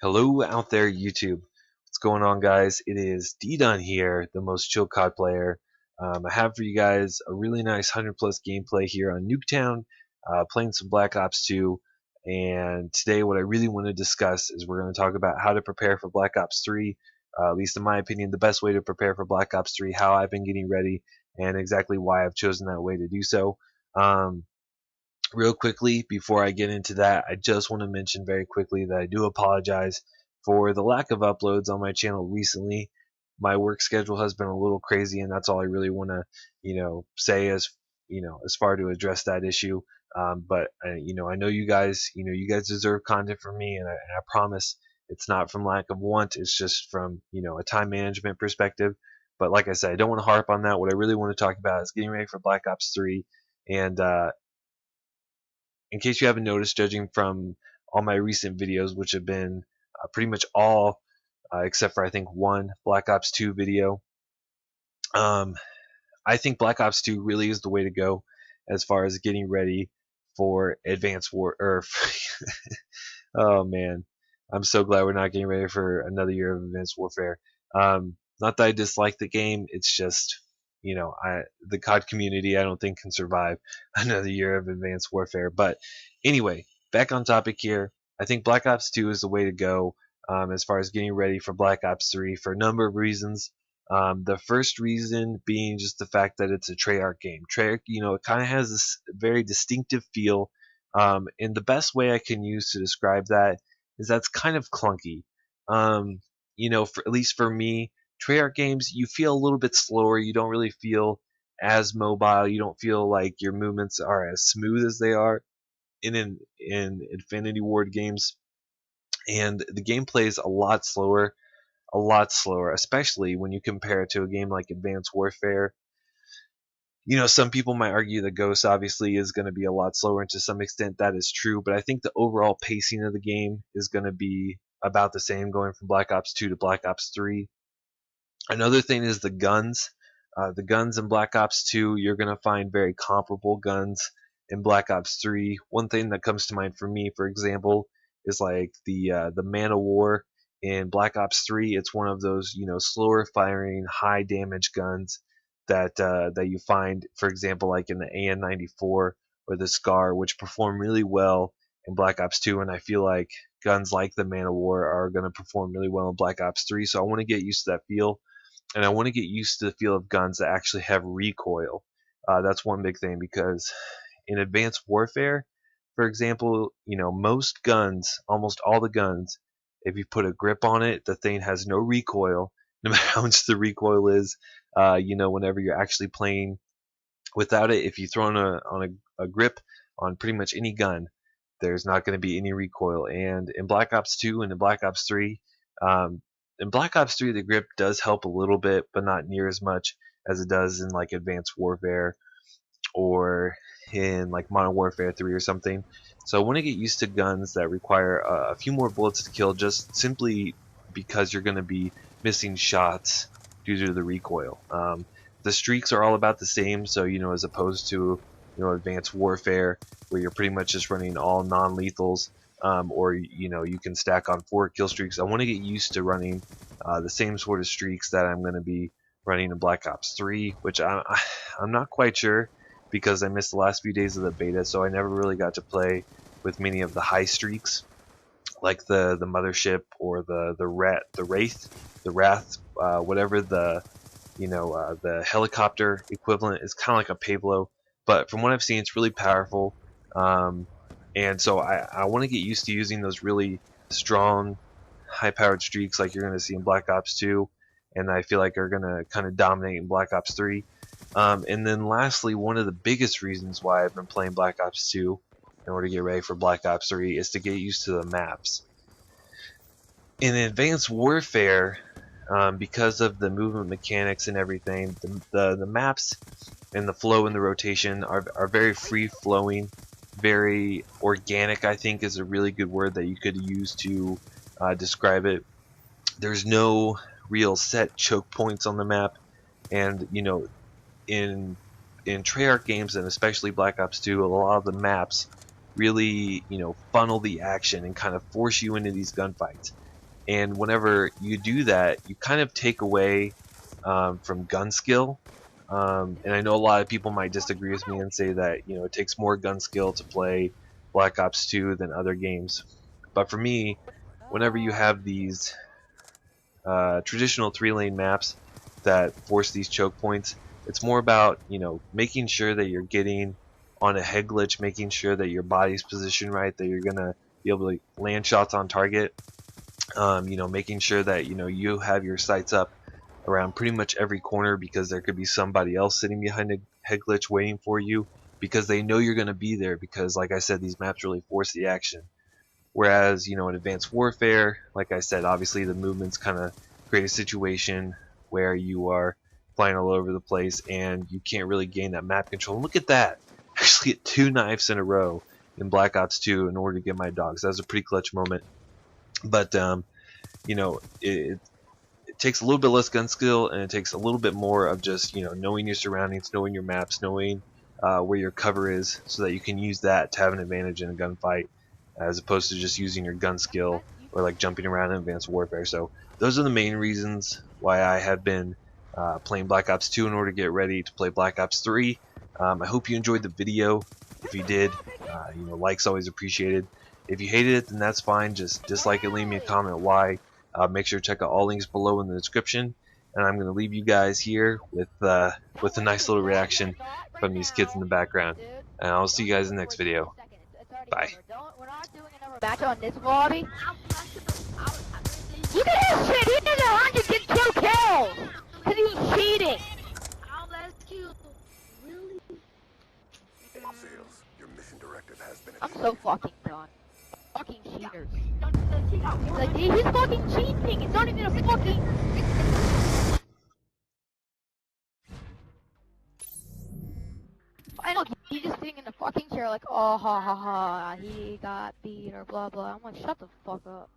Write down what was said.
Hello out there, YouTube. What's going on, guys? It is D-Dun here, the most chill COD player. I have for you guys a really nice 100 plus gameplay here on Nuketown, playing some Black Ops 2. And today, what I really want to discuss is we're going to talk about how to prepare for Black Ops 3. At least in my opinion, the best way to prepare for Black Ops 3, how I've been getting ready, and exactly why I've chosen that way to do so. Real quickly, before I get into that, I just want to mention very quickly that I do apologize for the lack of uploads on my channel recently. My work schedule has been a little crazy, and that's all I really want to, say as far to address that issue. But I know you guys deserve content from me, and I promise it's not from lack of want. It's just from a time management perspective. But like I said, I don't want to harp on that. What I really want to talk about is getting ready for Black Ops 3, and in case you haven't noticed, judging from all my recent videos, which have been pretty much all except for I think one Black Ops 2 video, um, I think Black Ops 2 really is the way to go as far as getting ready for Advanced War. Or oh man, I'm so glad we're not getting ready for another year of Advanced Warfare. Not that I dislike the game, it's just the COD community I don't think can survive another year of Advanced Warfare. But anyway, back on topic here. I think Black Ops 2 is the way to go as far as getting ready for Black Ops 3 for a number of reasons. The first reason being just the fact that it's a Treyarch game. Treyarch, it kind of has this very distinctive feel, and the best way I can use to describe that is that's kind of clunky. At least for me, Treyarch games, you feel a little bit slower. You don't really feel as mobile. You don't feel like your movements are as smooth as they are in Infinity Ward games. And the gameplay is a lot slower, especially when you compare it to a game like Advanced Warfare. Some people might argue that Ghost obviously is going to be a lot slower, and to some extent that is true, but I think the overall pacing of the game is going to be about the same going from Black Ops 2 to Black Ops 3. Another thing is the guns. The guns in Black Ops 2, you're going to find very comparable guns in Black Ops 3. One thing that comes to mind for me, for example, is like the Man of War in Black Ops 3. It's one of those slower firing, high damage guns that you find, for example, like in the AN-94 or the Scar, which perform really well in Black Ops 2. And I feel like guns like the Man of War are going to perform really well in Black Ops 3. So I want to get used to that feel, and I want to get used to the feel of guns that actually have recoil. That's one big thing, because in Advanced Warfare, for example, most guns, almost all the guns, if you put a grip on it, the thing has no recoil, no matter how much the recoil is. Whenever you're actually playing without it, if you throw on a grip on pretty much any gun, there's not going to be any recoil. And in Black Ops 2 and in Black Ops 3, in Black Ops 3, the grip does help a little bit, but not near as much as it does in like Advanced Warfare or in like Modern Warfare 3 or something. So I want to get used to guns that require a few more bullets to kill, just simply because you're going to be missing shots due to the recoil. The streaks are all about the same, so as opposed to Advanced Warfare, where you're pretty much just running all non-lethals, or you can stack on 4 kill streaks. I want to get used to running the same sort of streaks that I'm going to be running in Black Ops 3, which I'm not quite sure, because I missed the last few days of the beta, so I never really got to play with many of the high streaks, like the Mothership or the Wrath, whatever the helicopter equivalent is, kind of like a Pablo. But from what I've seen, it's really powerful, and so I want to get used to using those really strong, high-powered streaks like you're going to see in Black Ops 2, and I feel like are going to kind of dominate in Black Ops 3. And then lastly, one of the biggest reasons why I've been playing Black Ops 2 in order to get ready for Black Ops 3 is to get used to the maps. In Advanced Warfare, because of the movement mechanics and everything, the maps and the flow and the rotation are very free-flowing, very organic, I think is a really good word that you could use to describe it. There's no real set choke points on the map, and in Treyarch games, and especially Black Ops 2, a lot of the maps really funnel the action and kind of force you into these gunfights. And whenever you do that, you kind of take away from gun skill. And I know a lot of people might disagree with me and say that it takes more gun skill to play Black Ops 2 than other games. But for me, whenever you have these traditional 3-lane maps that force these choke points, it's more about making sure that you're getting on a head glitch, making sure that your body's positioned right, that you're gonna be able to land shots on target. Making sure that you have your sights up around pretty much every corner, because there could be somebody else sitting behind a head glitch waiting for you, because they know you're going to be there, because like I said, these maps really force the action. Whereas in Advanced Warfare, like I said, obviously the movements kind of create a situation where you are flying all over the place and you can't really gain that map control. Look at that! I actually get 2 knives in a row in Black Ops 2 in order to get my dogs. That was a pretty clutch moment. But it takes a little bit less gun skill, and it takes a little bit more of just knowing your surroundings, knowing your maps, knowing where your cover is, so that you can use that to have an advantage in a gunfight, as opposed to just using your gun skill or like jumping around in Advanced Warfare. So those are the main reasons why I have been playing Black Ops 2 in order to get ready to play Black Ops 3. I hope you enjoyed the video. If you did, likes always appreciated. If you hated it, then that's fine. Just dislike it, leave me a comment why. Make sure to check out all links below in the description. And I'm going to leave you guys here with a nice little reaction from these kids in the background. And I'll see you guys in the next video. Bye. We're not doing another match on this lobby. Look at this shit! He did 102 kills! Cause he was cheating! I'm so fucking done. Fucking cheaters. Like, he's fucking cheating! It's not even a fucking... I know, he's just sitting in the fucking chair like, oh ha ha ha, he got beat or blah blah. I'm like, shut the fuck up.